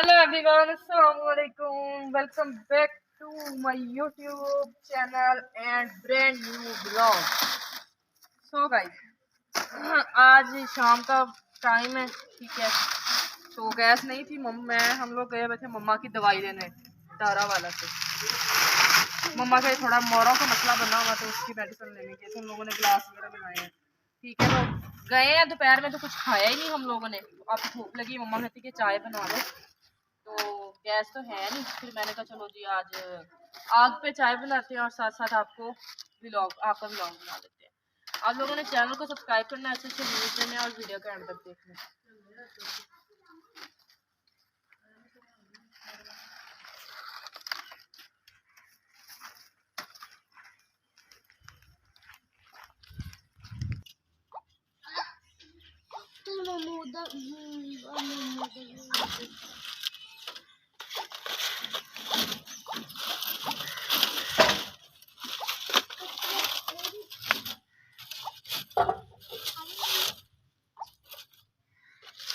Hello everyone, अस्सलाम वालेकुम। Welcome back to my YouTube channel and brand new blog. So guys, आज शाम का टाइम है, ठीक है। तो गैस नहीं थी, हम लोग गए हुए थे मम्मा की दवाई लेने दारा वाला से। मम्मा के थोड़ा मोरों का मसला बना हुआ तो उसकी मेडिसिन लेने के, तो हम लोगों ने गिलास वगैरह लगाए हैं, ठीक है। तो गए हैं, दोपहर में तो कुछ खाया ही नहीं हम लोगों ने। अब भूख लगी, मम्मा कहती कि चाय बना लो, तो गैस तो है नहीं। फिर मैंने कहा चलो जी आज आग पे चाय बनाते हैं और साथ साथ आपका व्लॉग बना देते हैं। आप लोगों ने चैनल को सब्सक्राइब करना, अच्छे अच्छे व्यूज देने और वीडियो के एंड तक देखना।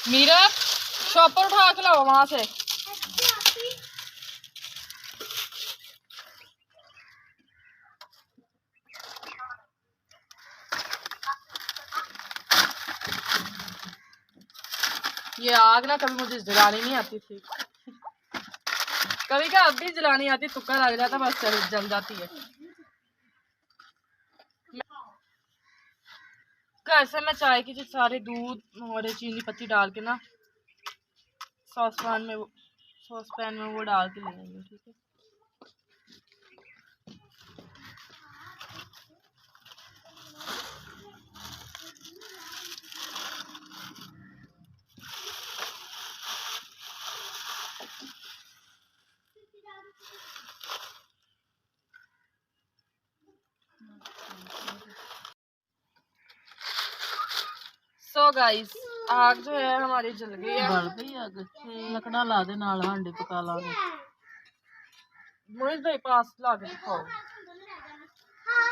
मीरा शॉपर उठा के लाओ वहां से। ये आग ना कभी मुझे जलानी नहीं आती थी, कभी का अब भी जलानी आती, तुक्का लग जाता बस जल जाती है। घर से मैं चाय की सारे दूध और चीनी पत्ती डाल के ना सॉसपैन में वो डाल के ले आएंगे, ठीक है। सो गाइस, आग जो है हमारी जल गई है, बल गई आग। लकड़ा ला दे नाल, हांडी पका ला दे। मोहित भाई पास ला के दिखाओ।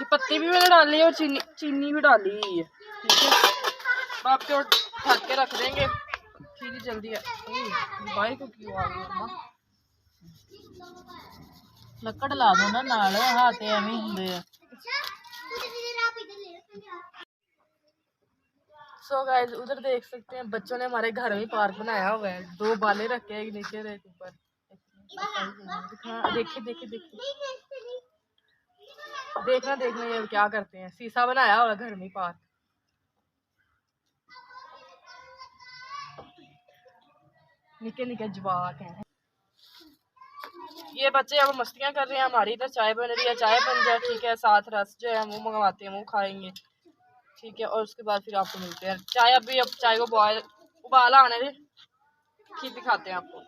ये पत्ती भी मैंने डाली है और चीनी भी डाली हुई है, ठीक है। बाप के ढक के रख देंगे, ठीक जल्दी है। भाई को क्यों आ गई अम्मा? लकड़ ला दो ना नाल, हाथ एवें हुंदे आ। सो गाइस, उधर देख सकते हैं बच्चों ने हमारे घर में पार्क बनाया हुआ है। 2 बाले रखे हैं, एक नीचे और एक ऊपर। देखिए देखिए देखिए, देखना ये क्या करते हैं। शीशा बनाया हुआ घर में पार्क। निके निके जवाक हैं ये बच्चे। अब मस्तियां कर रहे हैं। हमारी इधर चाय बन रही है, चाय बन जाए, ठीक है। साथ रस जो है वो मंगवाते हैं, वो खाएंगे, ठीक है। और उसके बाद फिर आपको मिलते हैं चाय। अब चाय को उबाला आने दे, ठीक दिखाते हैं आपको।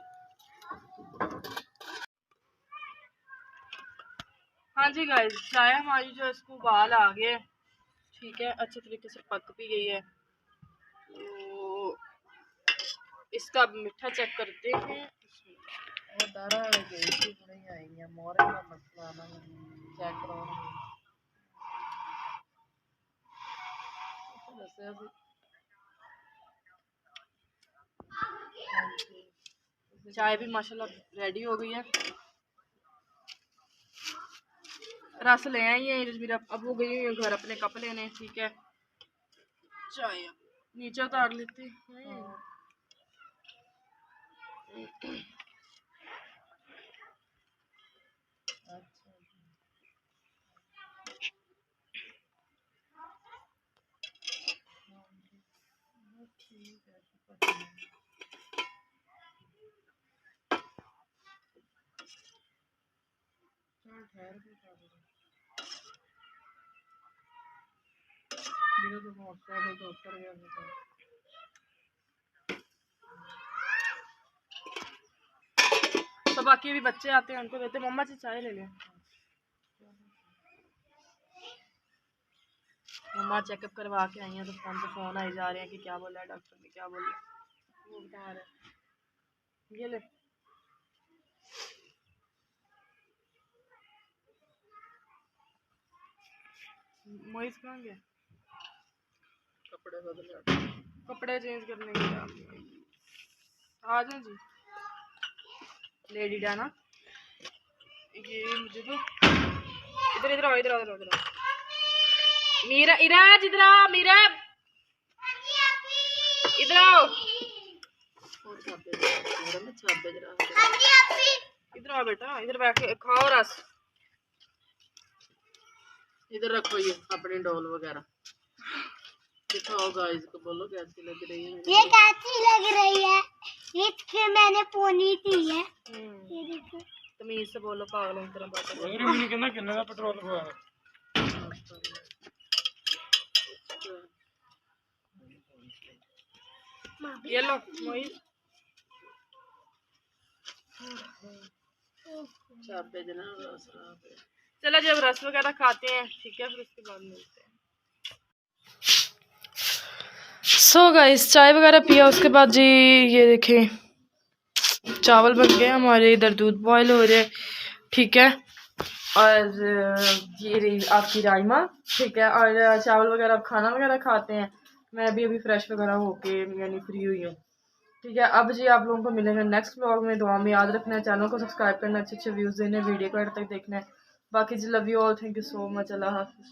हाँ जी गाइस, चाय हमारी जो इसको उबाल आ गए, ठीक है। अच्छे तरीके से पक भी गई है, तो इसका मीठा चेक करते हैं। दारा आएंगे मोरे का मसला ना चेक करो। चाय भी माशाल्लाह रेडी हो गई है। रस ले आई है मेरा, अब वो गई है घर अपने कप लेने, ठीक है। चाय नीचे उतार लेते हैं। तो बाकी भी बच्चे आते हैं, उनको देते। मम्मा से चाय ले लें। मम्मा चेकअप करवा के आई हैं, तो फोन आए जा रहे हैं कि क्या बोला है डॉक्टर ने, क्या बोला है। वो बता रहे ये ले। मोहित कहाँ गया? कपड़े चेंज करने के लिए आ जाए जी। Lady Dana. ये मुझे तो इधर इधर आओ, इधर आओ, इधर आओ। मीरा, इराज इधर आओ, मीरा इधर आओ। इधर आओ बेटा, इधर बैठ के खाओ रस। इधर रखो ये अपनी डॉल वगैरह, दिखाओ गाइस को, बोलो कैसी लग रही है। ये कैसी लग रही है? ये मैंने पोनी थी है। ये देखो, तमीज से बोलो, पागलों की तरह बात करो। मेरे भी कितना किन्ने का पेट्रोल हुआ है। ये लो मोहित, चाबे जनाब रस पे। चलो जब रस वगैरह खाते हैं, ठीक है, फिर उसके बाद मिलते हैं। सो गाइस, चाय वगैरह पिया, उसके बाद जी ये देखें चावल बन गए हमारे, इधर दूध बॉयल हो रहे, ठीक है, और ये रही आपकी राजमा, ठीक है, और चावल वगैरह अब खाना वगैरह खाते हैं। मैं भी अभी फ्रेश वगैरह होके यानी फ्री हुई हूँ, ठीक है। अब जी आप लोगों को मिलेंगे नेक्स्ट व्लॉग में। दुआ में याद रखना है, चैनल को सब्सक्राइब करना, अच्छे अच्छे व्यूज़ देने, वीडियो को एंड तक देखना है। बाकी जी love you all, thank you so much, अल्लाह हाफिज़।